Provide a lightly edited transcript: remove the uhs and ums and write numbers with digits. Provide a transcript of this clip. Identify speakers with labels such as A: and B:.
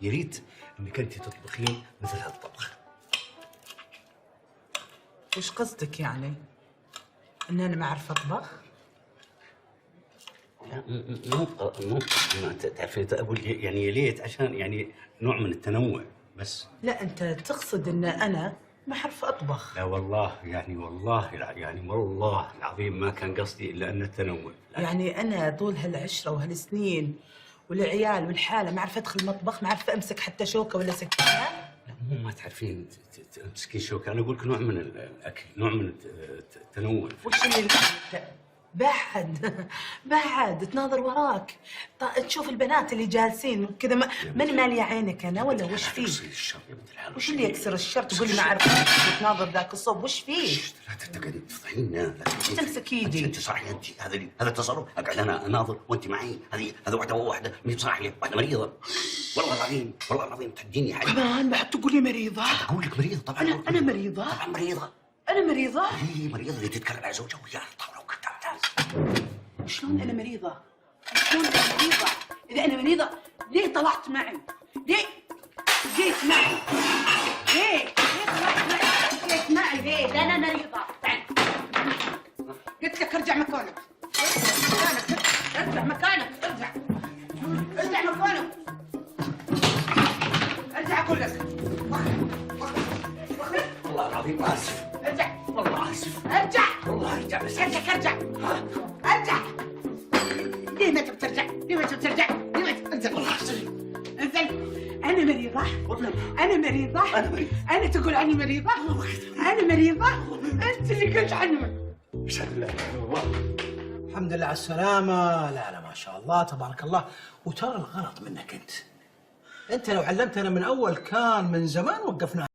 A: يا ريت انك انت تطبخين مثل هالطبخ.
B: وش قصدك يعني؟ ان انا ما اعرف اطبخ؟
A: لا مو ما تعرفين، اقول يعني يا ليت عشان يعني نوع من التنوع بس.
B: لا انت تقصد ان انا ما اعرف اطبخ.
A: لا والله يعني والله العظيم ما كان قصدي الا ان التنوع.
B: يعني انا طول هالعشره وهالسنين والعيال والحاله ما اعرف ادخل المطبخ، ما اعرف امسك حتى شوكه ولا سكينه.
A: لا مو ما تعرفين تمسكين شوكه، انا اقول لك نوع من الاكل، نوع من التنوع.
B: وش اللي بعد تناظر وراك، تشوف البنات اللي جالسين كذا ماني ماليه عينك انا ولا وش فيه؟
A: يكسر الشر يا بنت الحلال.
B: وش اللي يكسر الشر؟ تقول لي ما اعرف تناظر ذاك الصوب، وش فيه؟
A: لا تقعدين تفضحين.
B: تمسك ايدي.
A: انت صاحيه، انت هذا تصرف، اقعد انا اناظر وانت معي، هذا واحده مي صاحيه، واحده مريضه. والله العظيم تحديني حاجه.
B: كمان بعد تقول لي مريضه؟
A: اقول لك مريضه طبعا.
B: انا مريضه؟
A: طبعا مريضه.
B: انا مريضه؟
A: هي مريضه اللي تتكلم على زوجها وياها طاوله وكذا.
B: شلون انا مريضه؟ شلون انا مريضه؟ اذا انا مريضه ليه طلعت معي؟ ليه جيت معي؟ ليه طلعت معي؟ جيت معي ليه؟ لا انا مريضه. تعال قلت لك ارجع مكانك. ارجع مكانك. ارجع مكانك. ارجع اقول لك.
A: والله العظيم اسف.
B: ارجع.
A: والله اسف.
B: ارجع.
A: والله ارجع بس.
B: ارجع. ارجع. ليه ما تبي ترجع؟ ليه ما تبي ترجع؟ ليه ما تبي ترجع؟
A: والله اسف.
B: انزل. انا مريضه.
A: والله
B: انا مريضه.
A: انا مريض.
B: انا تقول عني مريضه؟ انا مريضه. انت اللي قلت عني.
C: الحمد لله على السلامة. لا ما شاء الله تبارك الله. وترى الغلط منك انت لو علمتنا من اول كان من زمان وقفنا.